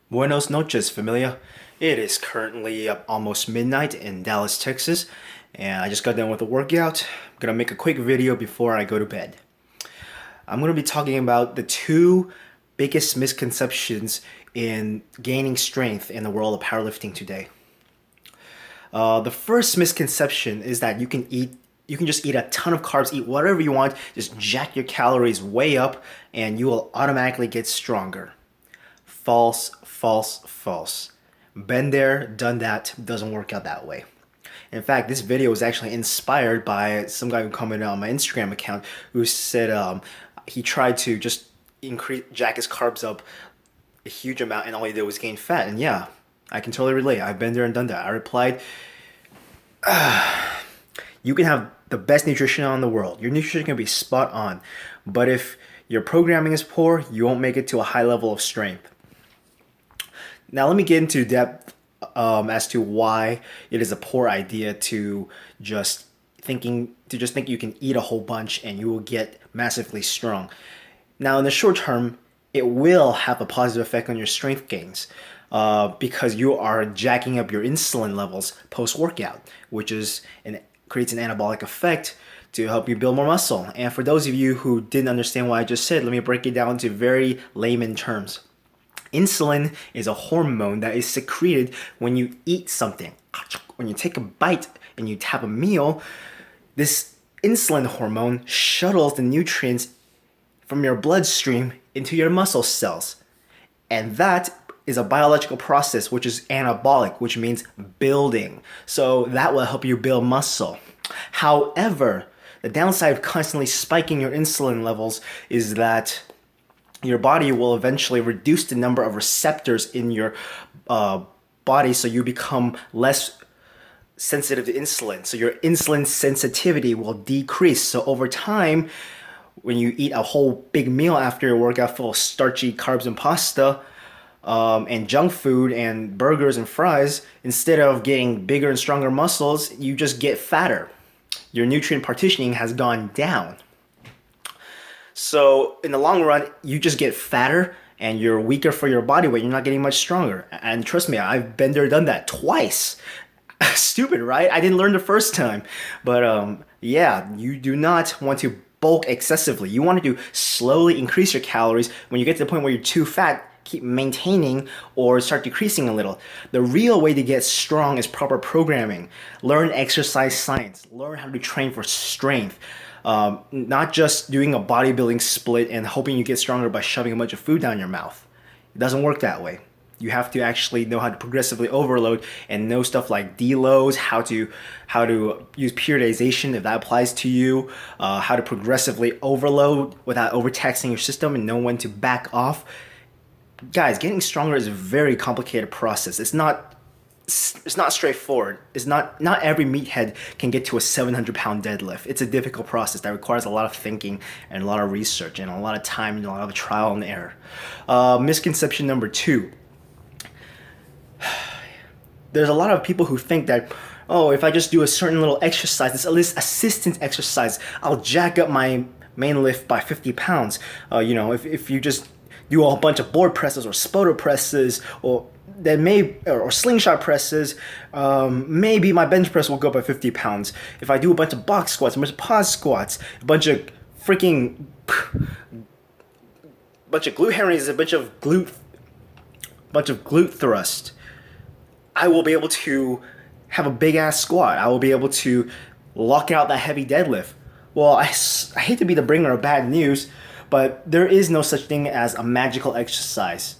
Buenos noches, familia. It is currently almost midnight in Dallas, Texas, and I just got done with a workout. I'm gonna make a quick video before I go to bed. I'm gonna be talking about the two biggest misconceptions in gaining strength in the world of powerlifting today. The first misconception is that you can just eat a ton of carbs, eat whatever you want, just jack your calories way up, and you will automatically get stronger. False, false, false. Been there, done that, doesn't work out that way. In fact, this video was actually inspired by some guy who commented on my Instagram account who said he tried to just jack his carbs up a huge amount and all he did was gain fat. And yeah, I can totally relate. I've been there and done that. I replied, you can have the best nutrition in the world. Your nutrition can be spot on. But if your programming is poor, you won't make it to a high level of strength. Now let me get into depth as to why it is a poor idea to just think you can eat a whole bunch and you will get massively strong. Now in the short term, it will have a positive effect on your strength gains because you are jacking up your insulin levels post-workout, which creates an anabolic effect to help you build more muscle. And for those of you who didn't understand what I just said, let me break it down into very layman terms. Insulin is a hormone that is secreted when you eat something. When you take a bite and you have a meal, this insulin hormone shuttles the nutrients from your bloodstream into your muscle cells. And that is a biological process which is anabolic, which means building. So that will help you build muscle. However, the downside of constantly spiking your insulin levels is that your body will eventually reduce the number of receptors in your body, so you become less sensitive to insulin. So your insulin sensitivity will decrease. So over time, when you eat a whole big meal after your workout full of starchy carbs and pasta, and junk food and burgers and fries, instead of getting bigger and stronger muscles, you just get fatter. Your nutrient partitioning has gone down. So in the long run, you just get fatter and you're weaker for your body weight. You're not getting much stronger. And trust me, I've been there, done that twice. Stupid, right? I didn't learn the first time. But yeah, you do not want to bulk excessively. You want to slowly increase your calories. When you get to the point where you're too fat, keep maintaining or start decreasing a little. The real way to get strong is proper programming. Learn exercise science. Learn how to train for strength. Not just doing a bodybuilding split and hoping you get stronger by shoving a bunch of food down your mouth. It doesn't work that way. You have to actually know how to progressively overload and know stuff like deloads, how to use periodization if that applies to you, how to progressively overload without overtaxing your system and know when to back off. Guys, getting stronger is a very complicated process. It's not straightforward. Not every meathead can get to a 700-pound deadlift. It's a difficult process that requires a lot of thinking and a lot of research and a lot of time and a lot of trial and error. Misconception number 2. There's a lot of people who think that, oh, if I just do a certain little exercise, this at least assistance exercise, I'll jack up my main lift by 50 pounds. If you just do a whole bunch of board presses or spotter presses or slingshot presses, maybe my bench press will go up by 50 pounds. If I do a bunch of box squats, a bunch of pause squats, a bunch of glute hand raises, a bunch of glute thrust, I will be able to have a big ass squat. I will be able to lock out that heavy deadlift. Well, I hate to be the bringer of bad news, but there is no such thing as a magical exercise.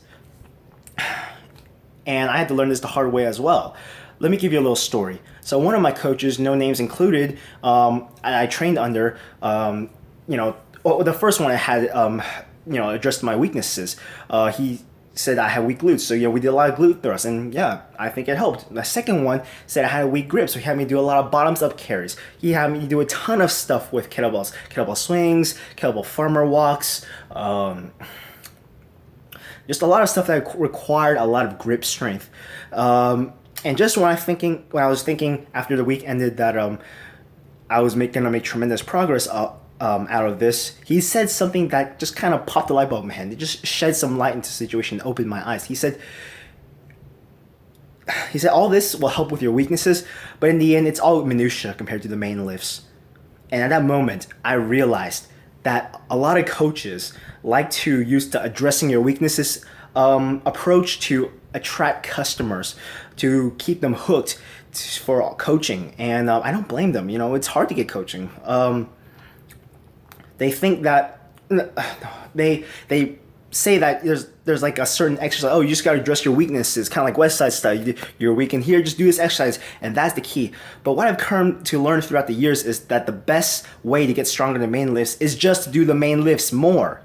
And I had to learn this the hard way as well. Let me give you a little story. So one of my coaches, no names included, I trained under, the first one I had, addressed my weaknesses. He said I had weak glutes, so we did a lot of glute thrusts, and yeah, I think it helped. The second one said I had a weak grip, so he had me do a lot of bottoms up carries. He had me do a ton of stuff with kettlebell swings, kettlebell farmer walks, just a lot of stuff that required a lot of grip strength. And just when I was thinking after the week ended that I was gonna make tremendous progress, out of this. He said something that just kind of popped the light bulb in my head. It just shed some light into the situation, opened my eyes. He said all this will help with your weaknesses, but in the end, it's all minutia compared to the main lifts. And at that moment, I realized that a lot of coaches like to use the addressing your weaknesses approach to attract customers, to keep them hooked for coaching. And I don't blame them. You know, it's hard to get coaching. They think that they say that there's like a certain exercise. Oh, you just got to address your weaknesses, kind of like West Side style. You're weak in here, just do this exercise, and that's the key. But what I've come to learn throughout the years is that the best way to get stronger in the main lifts is just to do the main lifts more.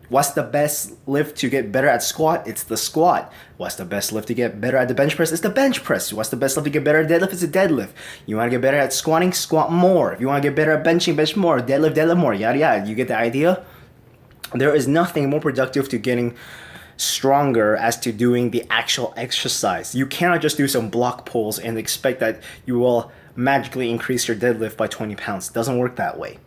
What's the best lift to get better at squat? It's the squat. What's the best lift to get better at the bench press? It's the bench press. What's the best lift to get better at deadlift? It's the deadlift. You want to get better at squatting? Squat more. If you want to get better at benching, bench more. Deadlift more. Yada yada. You get the idea? There is nothing more productive to getting stronger as to doing the actual exercise. You cannot just do some block pulls and expect that you will magically increase your deadlift by 20 pounds. It doesn't work that way.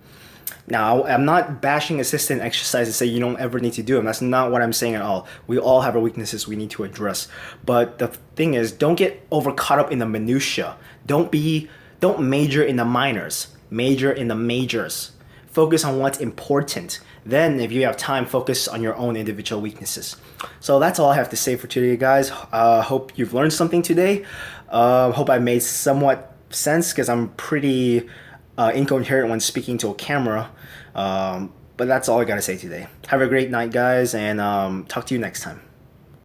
Now, I'm not bashing assistant exercises, say you don't ever need to do them. That's not what I'm saying at all. We all have our weaknesses we need to address. But the thing is, don't get over caught up in the minutia. Don't major in the minors. Major in the majors. Focus on what's important. Then, if you have time, focus on your own individual weaknesses. So that's all I have to say for today, guys. Hope you've learned something today. Hope I made somewhat sense, because I'm pretty incoherent when speaking to a camera. But that's all I gotta say today. Have a great night, guys, and talk to you next time.